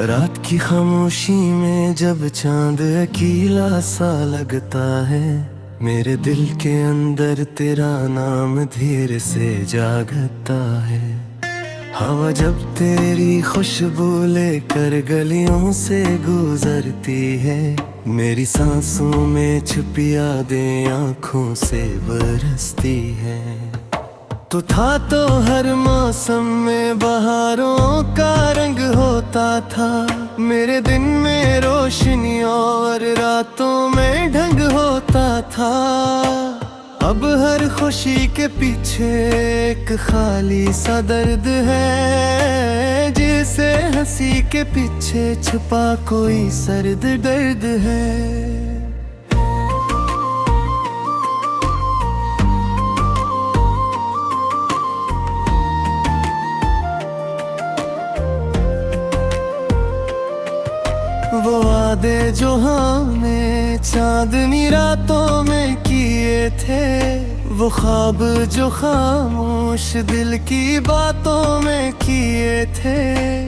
रात की खामोशी में जब चांद अकेला सा लगता है, मेरे दिल के अंदर तेरा नाम धीरे से जागता है। हवा जब तेरी खुशबू लेकर गलियों से गुजरती है, मेरी सांसों में छुपी यादें आँखों से बरसती है। तो था तो हर मौसम में बहारों का रंग होता था, मेरे दिन में रोशनी और रातों में ढंग होता था। अब हर खुशी के पीछे एक खाली सा दर्द है, जिसे हंसी के पीछे छुपा कोई सर्द दर्द है। वो वादे जो हमने चांदनी रातों में किए थे, वो ख्वाब जो खामोश दिल की बातों में किए थे,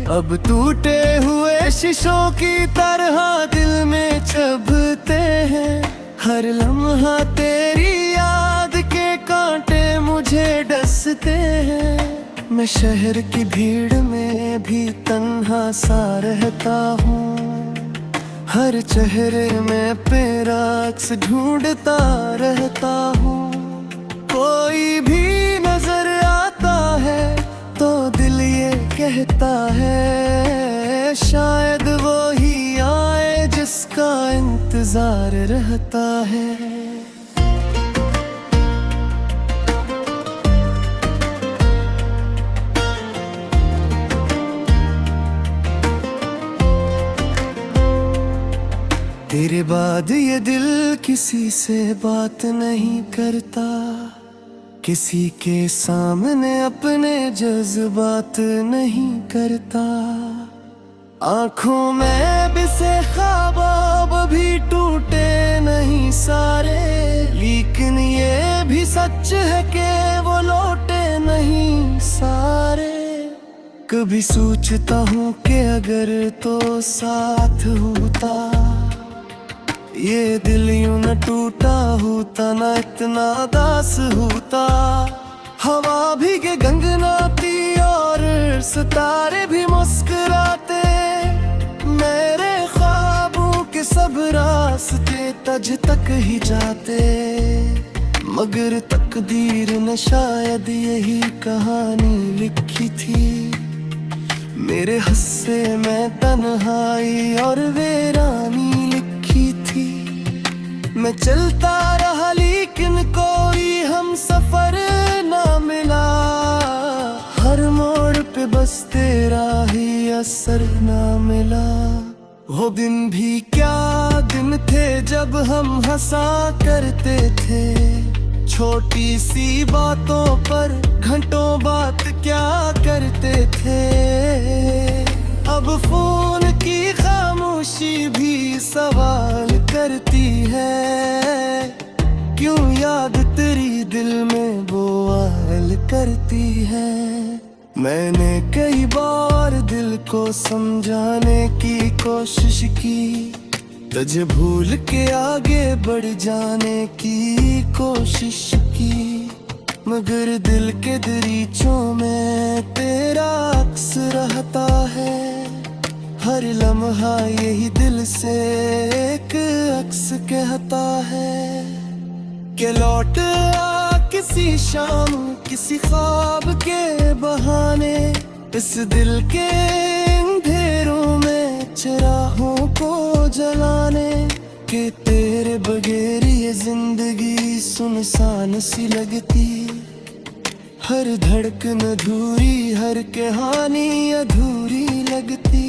अब टूटे हुए शीशों की तरह दिल में चुभते हैं। हर लम्हा तेरी याद के कांटे मुझे डसते हैं। मैं शहर की भीड़ में भी तन्हा सा रहता हूँ, हर चेहरे में तेरा अक्स ढूंढता रहता हूँ। कोई भी नजर आता है तो दिल ये कहता है, शायद वो ही आए जिसका इंतजार रहता है। तेरे बाद ये दिल किसी से बात नहीं करता, किसी के सामने अपने जज्बात नहीं करता। आँखों में बिसे ख्वाब भी टूटे नहीं सारे, लेकिन ये भी सच है कि वो लौटे नहीं सारे। कभी सोचता हूँ कि अगर तो साथ होता, ये दिल यूं न टूटा होता, न इतना दास होता। हवा भी के गंगनाती और सितारे भी मुस्कुराते, मेरे ख्वाबों के सब रास्ते तज तक ही जाते। मगर तकदीर ने शायद यही कहानी लिखी थी, मेरे हिस्से में तन्हाई और वीरानी लिखी थी। मैं चलता रहा लेकिन कोई हम सफर ना मिला, हर मोड़ पे बस तेरा ही असर ना मिला। वो दिन भी क्या दिन थे जब हम हंसा करते थे, छोटी सी बातों पर घंटों बात क्या करते थे। अब फोन की खामोशी भी सवाल करती है, क्यों याद तेरी दिल में बोआल करती है। मैंने कई बार दिल को समझाने की कोशिश की, तुझे भूल के आगे बढ़ जाने की कोशिश की, मगर दिल के दरीचों में तेरा अक्स रहता है। हर लम्हा यही दिल से एक अक्स कहता है कि लौट आ किसी शाम किसी ख्वाब के बहाने, इस दिल के अंधेरों में चिरागों को जलाने। कि तेरे बगैर ये जिंदगी सुनसान सी लगती, हर धड़कन अधूरी, हर कहानी अधूरी लगती।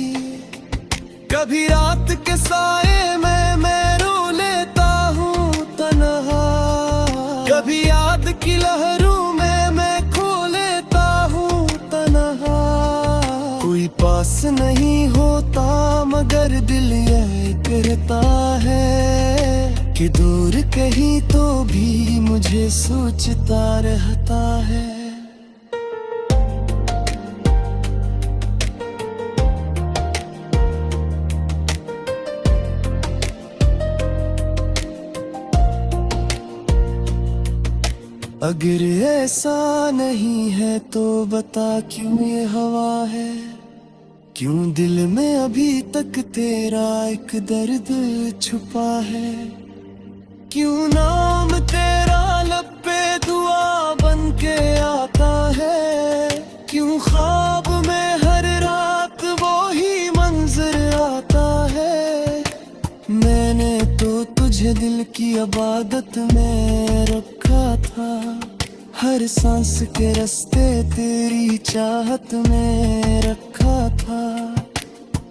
कभी रात के साए में मैं रो लेता हूँ तन्हा, कभी याद की लहरों में मैं खो लेता हूँ तन्हा। कोई पास नहीं होता मगर दिल यह कहता है कि दूर कहीं तो भी मुझे सोचता रहता है। अगर ऐसा नहीं है तो बता क्यों ये हवा है, क्यों दिल में अभी तक तेरा एक दर्द छुपा है, क्यों नाम तेरा लब पे दुआ बन के आता है, क्यों ख्वाब में हर रात वो ही मंजर आता है। मैंने तो तुझे दिल की इबादत में रखा था, हर सांस के रास्ते तेरी चाहत में रखा था।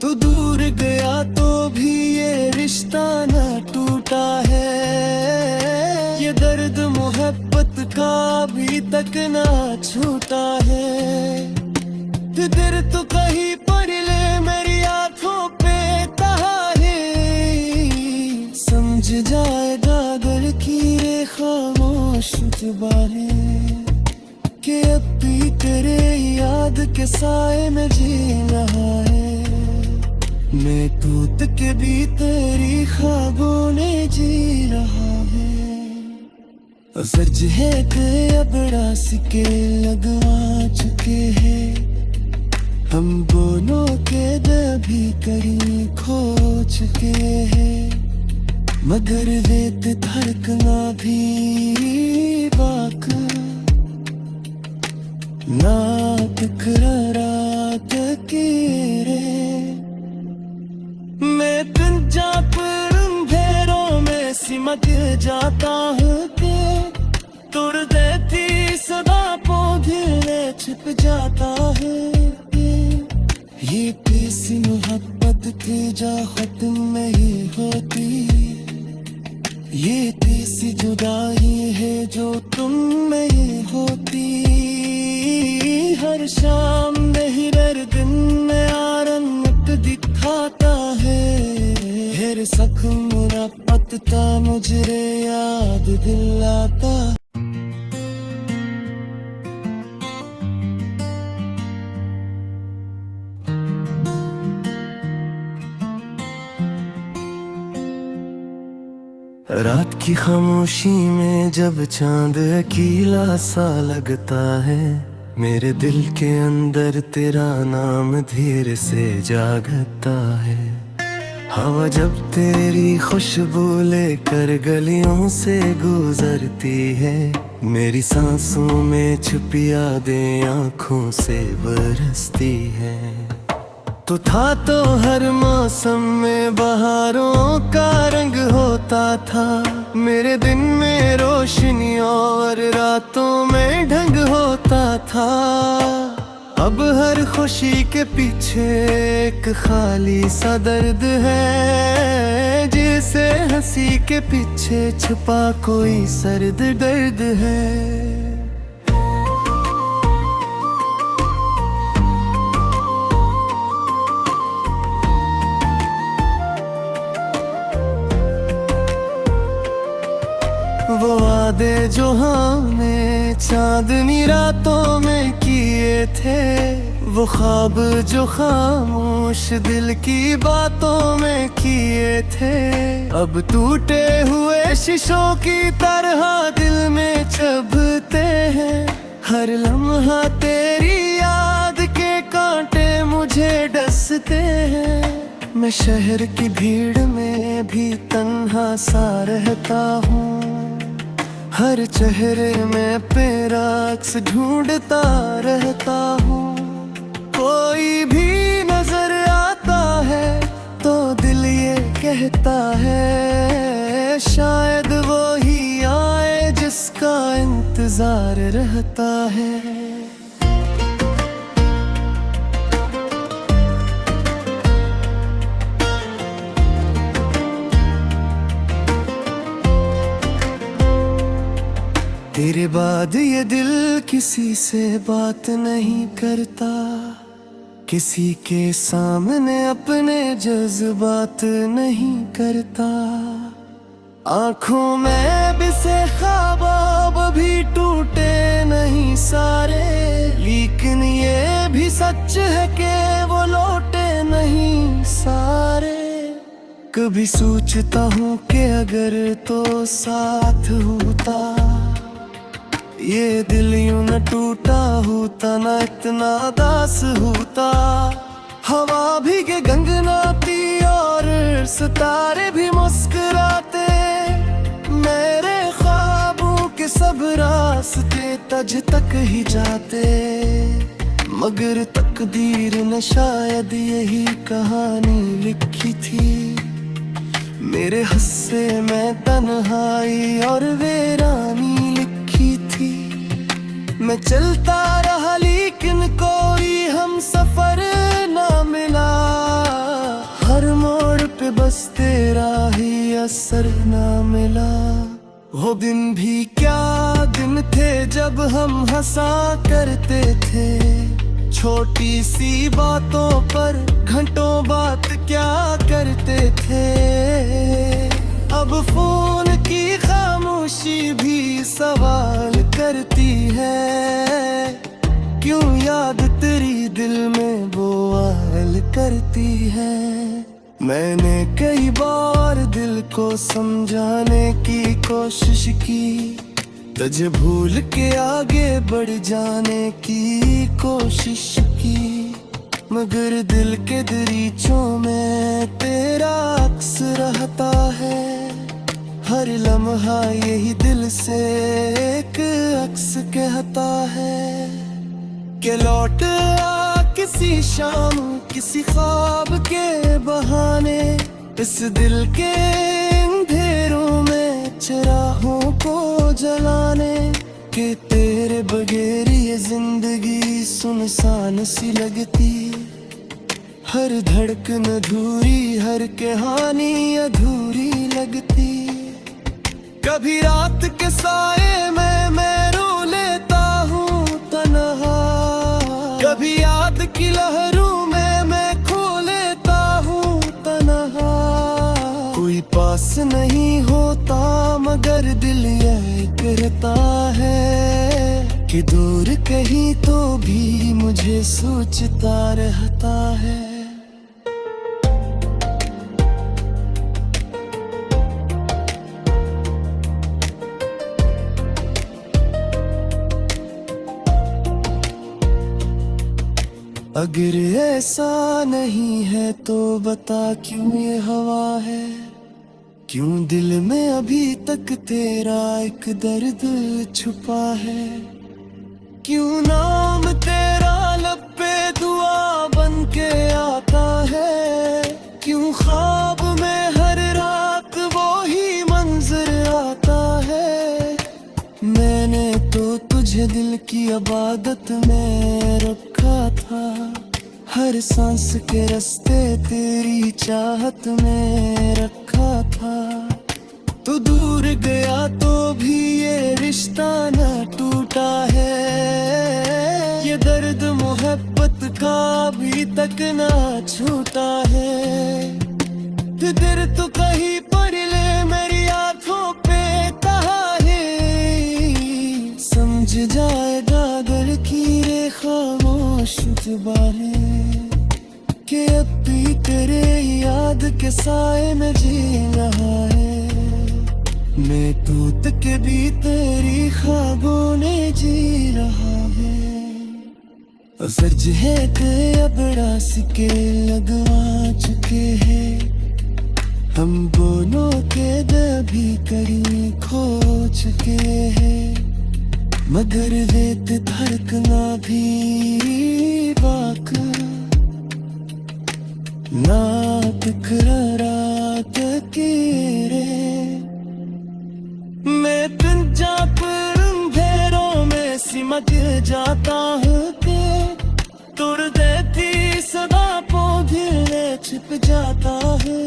तू दूर गया तो भी ये रिश्ता न टूटा है, ये दर्द मोहब्बत का अभी तक ना छूटा है। दिल तो कहीं पर ले मेरी आंखों पे तहारे, समझ जाएगा अगर कीरे खामोश जुबाने कि अब भी तेरे याद के साए में जी रहा है। मैं टूट के भी तेरी ख्वाबों ने जी रहा है। सच है कि अब रास्ते लगवा चुके हैं, हम दोनों के दिल भी कहीं खो चुके हैं, मगर वेद धड़कना भी बाका ना तकरार के रे। मैं गंजा पर अंधेरों में सिमट जाता हूँ के तोड़ देती सदा पौधे छिप जाता है। ये किसी मोहब्बत की जा खत्म नहीं होती, ये तीसी जुदाई है जो तुम में ही होती। हर शाम नहीं हर दिन में आरंग दिखाता है, हर जख्म न पता मुझे याद दिलाता। रात की खामोशी में जब चांद अकेला सा लगता है, मेरे दिल के अंदर तेरा नाम धीरे से जागता है। हवा जब तेरी खुशबू लेकर गलियों से गुजरती है, मेरी सांसों में छुपी यादें आँखों से बरसती है। तो था तो हर मौसम में बहारों का रंग होता था, मेरे दिन में रोशनी और रातों में ढंग होता था। अब हर खुशी के पीछे एक खाली सा दर्द है, जिसे हंसी के पीछे छुपा कोई सर्द दर्द है। वो वादे जो हमने चांदनी रातों में किए थे, वो ख्वाब जो खामोश दिल की बातों में किए थे, अब टूटे हुए शीशों की तरह दिल में चुभते हैं। हर लम्हा तेरी याद के कांटे मुझे डसते हैं। मैं शहर की भीड़ में भी तन्हा सा रहता हूँ, हर चेहरे में तेरा अक्स ढूंढता रहता हूँ। कोई भी नजर आता है तो दिल ये कहता है, शायद वो ही आए जिसका इंतजार रहता है। तेरे बाद ये दिल किसी से बात नहीं करता, किसी के सामने अपने जज्बात नहीं करता। आँखों में बिसे ख्वाब भी टूटे नहीं सारे, लेकिन ये भी सच है कि वो लौटे नहीं सारे। कभी सोचता हूँ कि अगर तो साथ होता, ये दिल यूं न टूटा होता, न इतना दास होता। हवा भीगे गंगनाती और सितारे भी मुस्कुराते। मेरे ख्वाबों के सब रास्ते तज तक ही जाते, मगर तकदीर ने शायद यही कहानी लिखी थी। मेरे हिस्से में तन्हाई और वीरानी लिखी थी। मैं चलता रहा लेकिन कोई हम सफर ना मिला। हर मोड़ पे बस तेरा ही असर ना मिला। वो दिन भी क्या दिन थे जब हम हंसा करते थे। छोटी सी बातों पर घंटों बात क्या करते थे। अब फोन की खामोशी भी सवाल करती है, क्यों याद तेरी दिल में बोआल करती है। मैंने कई बार दिल को समझाने की कोशिश की, तुझे भूल के आगे बढ़ जाने की कोशिश की, मगर दिल के दरीचों में तेरा अक्स रहता है। हर लम्हा यही दिल से एक अक्स कहता है कि लौट आ किसी शाम किसी ख्वाब के बहाने। इस दिल के अंधेरों में चिरागों को जलाने, कि तेरे बगैर ये जिंदगी सुनसान सी लगती। हर धड़कन अधूरी, हर कहानी अधूरी लगती। कभी रात के साए में मैं रो लेता हूँ तन्हा, कभी याद की लहरों में मैं खो लेता हूँ तन्हा। कोई पास नहीं होता मगर दिल यह कहता है कि दूर कहीं तो भी मुझे सोचता रहता है। अगर ऐसा नहीं है तो बता क्यों ये हवा है। क्यों दिल में अभी तक तेरा एक दर्द छुपा है। क्यों नाम तेरा लब पे दुआ बन के आता है। क्यों ख्वाब में हर रात वो ही मंजर आता है। मैंने तो तुझे दिल की इबादत में रखा था। हर सांस के रास्ते तेरी चाहत में रखा था। तू दूर गया तो भी ये रिश्ता न टूटा है। ये दर्द मोहब्बत का अभी तक ना छूटा है। दिल तो कहीं पढ़ ले मेरी आंखों पे तहाहे। समझ जाएगा अगर की रे खामोश जुबानें, कि अब भी तेरे याद के साए में जी रहा है। मैं टूट के भी तेरी ख्वाबों ने जी रहा है। सच है कि अब रास्ते लगवा चुके हैं। हम दोनों के दिल भी करीब खो चुके हैं। मगर रेत धड़कना भी बाका ना तकरार के रे। मैं दिन जा पर अंधेरों में सिमट जाता हूँ के तुर देती सदा पौधे में छिप जाता है।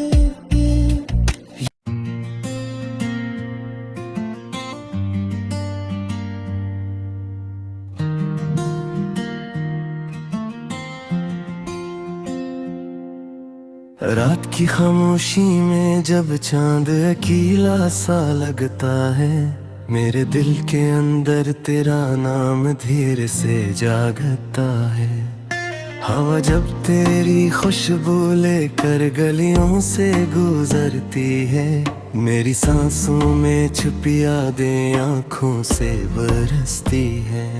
रात की खामोशी में जब चांद अकेला सा लगता है। मेरे दिल के अंदर तेरा नाम धीरे से जागता है। हवा जब तेरी खुशबू लेकर गलियों से गुजरती है, मेरी सांसों में छुपी यादें आंखों से बरसती है।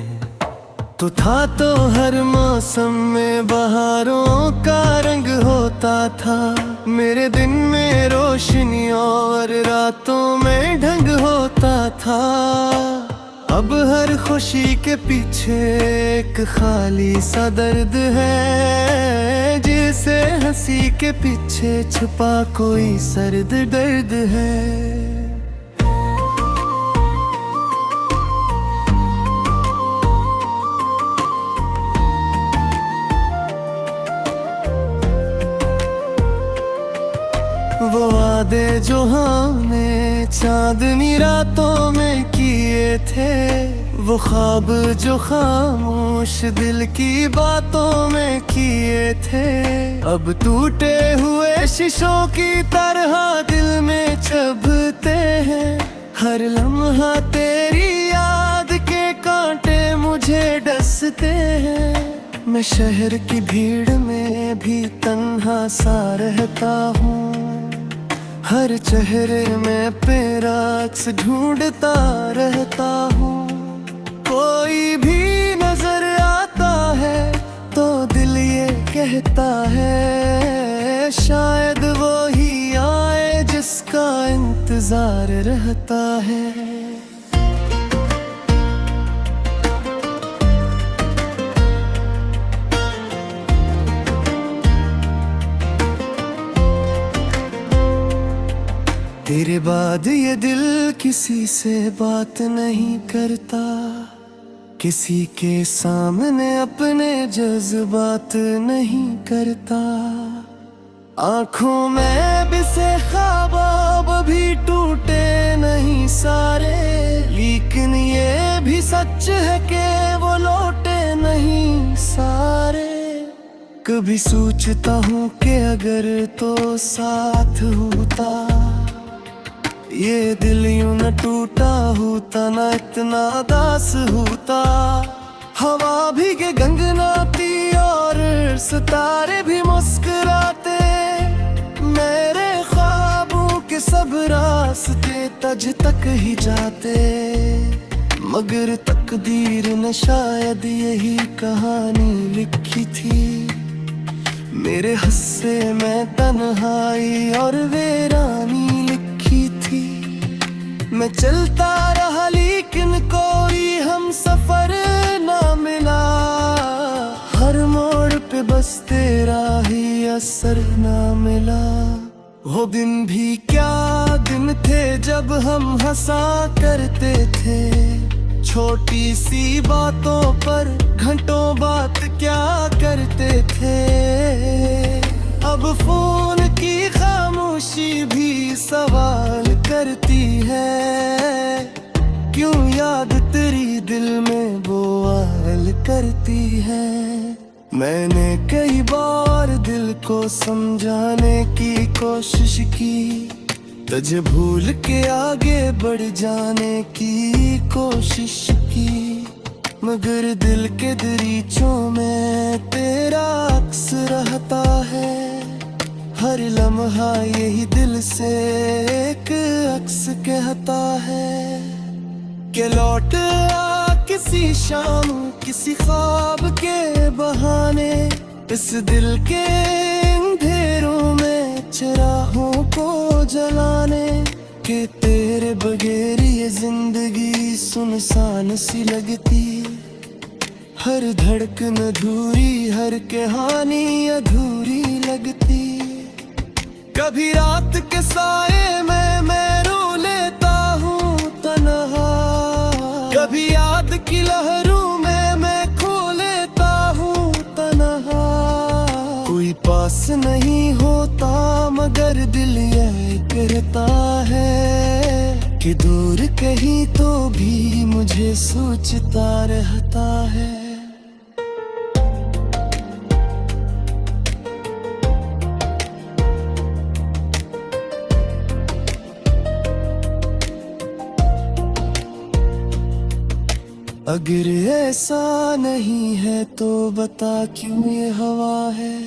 तू था तो हर मौसम में बहारों का रंग होता था, मेरे दिन में रोशनी और रातों में ढंग होता था। अब हर खुशी के पीछे एक खाली सा दर्द है, जिसे हंसी के पीछे छुपा कोई सर्द दर्द है। वो वादे जो हमने चांदनी रातों में किए थे, वो ख्वाब जो खामोश दिल की बातों में किए थे, अब टूटे हुए शीशों की तरह दिल में चुभते हैं। हर लम्हा तेरी याद के कांटे मुझे डसते हैं। मैं शहर की भीड़ में भी तन्हा सा रहता हूँ, हर चेहरे में तेरा अक्स ढूंढता रहता हूँ। कोई भी नजर आता है तो दिल ये कहता है, शायद वो ही आए जिसका इंतजार रहता है। तेरे बाद ये दिल किसी से बात नहीं करता, किसी के सामने अपने जज्बात नहीं करता। आंखों में बिसे ख्वाब भी टूटे नहीं सारे, लेकिन ये भी सच है कि वो लौटे नहीं सारे। कभी सोचता हूँ कि अगर तो साथ होता, ये दिल यूं न टूटा होता, न इतना दास होता। हवा भीगे गंगनाती और सितारे भी मुस्कुराते, मेरे ख्वाबों के सब रास्ते तज तक ही जाते। मगर तकदीर ने शायद यही कहानी लिखी थी, मेरे हिस्से में तन्हाई और वीरानी लिखी थी। मैं चलता रहा लेकिन कोई हम सफर ना मिला, हर मोड़ पे बस तेरा ही असर ना मिला। वो दिन भी क्या दिन थे जब हम हंसा करते थे, छोटी सी बातों पर घंटों बात क्या करते थे। अब फोन की खामोशी भी सवाल करती है, क्यों याद तेरी दिल में बोआल करती है। मैंने कई बार दिल को समझाने की कोशिश की, तुझे भूल के आगे बढ़ जाने की कोशिश की, मगर दिल के दरीचों में तेरा अक्स रहता है। हर लम्हा यही दिल से एक अक्स कहता है कि लौट आ किसी शाम किसी ख्वाब के बहाने, इस दिल के अंधेरों में चिरागों को जलाने। कि तेरे बगैर ये जिंदगी सुनसान सी लगती, हर धड़कन अधूरी, हर कहानी अधूरी लगती। कभी रात के साए में मैं रो लेता हूँ तन्हा, कभी याद की लहरों में मैं खो लेता हूँ तन्हा। कोई पास नहीं होता मगर दिल यह कहता है कि दूर कहीं तो भी मुझे सोचता रहता है। अगर ऐसा नहीं है तो बता क्यों ये हवा है,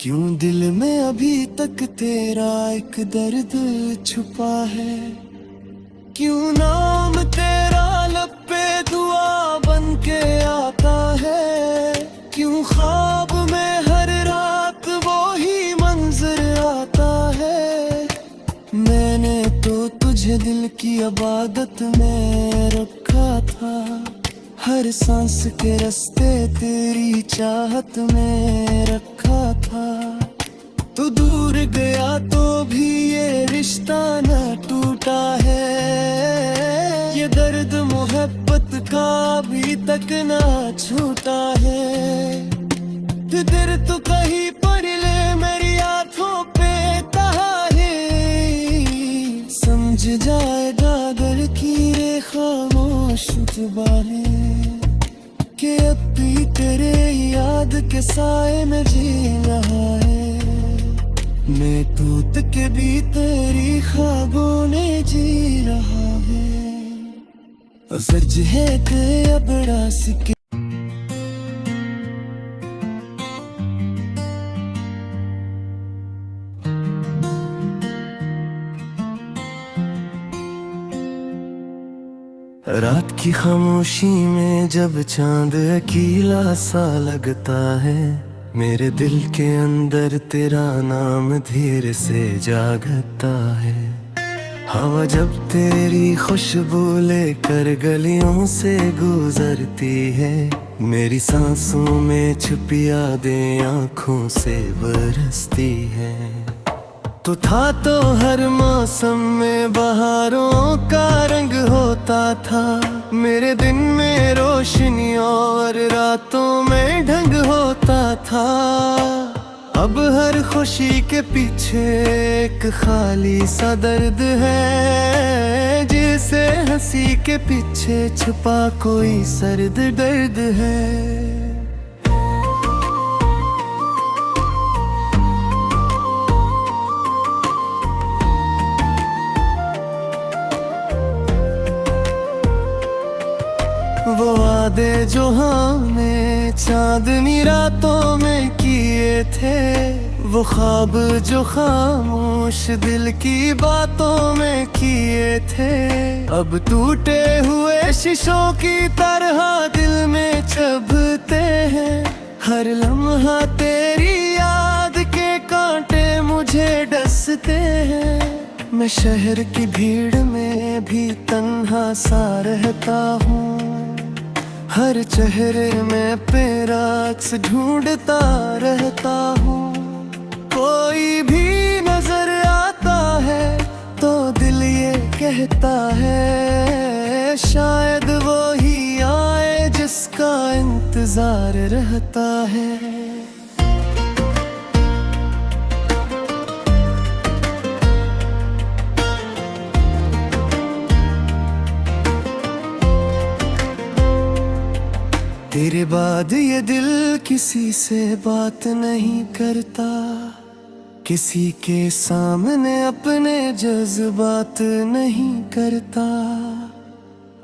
क्यों दिल में अभी तक तेरा एक दर्द छुपा है, क्यों नाम तेरा लब पे दुआ बन के आता है, क्यों ख्वाब में हर रात वो ही मंजर आता है। मैंने तो तुझे दिल की इबादत में रखा था, हर सांस के रास्ते तेरी चाहत में रखा था। तू दूर गया तो भी ये रिश्ता न टूटा है, ये दर्द मोहब्बत का अभी तक ना छूटा है। फिर तो कहीं पर ले मेरी आंखों पे तहाहे, समझ जाएगा अगर कीरे खामोश जुबानें कि अब भी तेरे याद के साए में जी रहा है। मैं टूट के भी तेरी ख्वाबों ने जी रहा है, सच है कि अब रास्ते रात की खामोशी में जब चांद अकेला सा लगता है, मेरे दिल के अंदर तेरा नाम धीरे से जागता है। हवा जब तेरी खुशबू लेकर गलियों से गुजरती है, मेरी सांसों में छुपी यादें आँखों से बरसती है। तो था तो हर मौसम में बहारों का रंग होता था, मेरे दिन में रोशनी और रातों में ढंग होता था। अब हर खुशी के पीछे एक खाली सा दर्द है, जिसे हंसी के पीछे छुपा कोई सर्द दर्द है। वो वादे जो हमने चांदनी रातों में किए थे, वो ख्वाब जो खामोश दिल की बातों में किए थे, अब टूटे हुए शीशों की तरह दिल में चुभते हैं। हर लम्हा तेरी याद के कांटे मुझे डसते हैं। मैं शहर की भीड़ में भी तन्हा सा रहता हूँ, हर चेहरे में तेरा अक्स ढूंढता रहता हूँ। कोई भी नजर आता है तो दिल ये कहता है, शायद वो ही आए जिसका इंतजार रहता है। तेरे बाद ये दिल किसी से बात नहीं करता, किसी के सामने अपने जज्बात नहीं करता।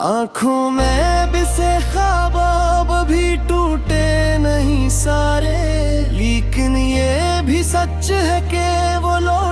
आँखों में बिसे ख्वाब भी टूटे नहीं सारे, लेकिन ये भी सच है कि वो लोग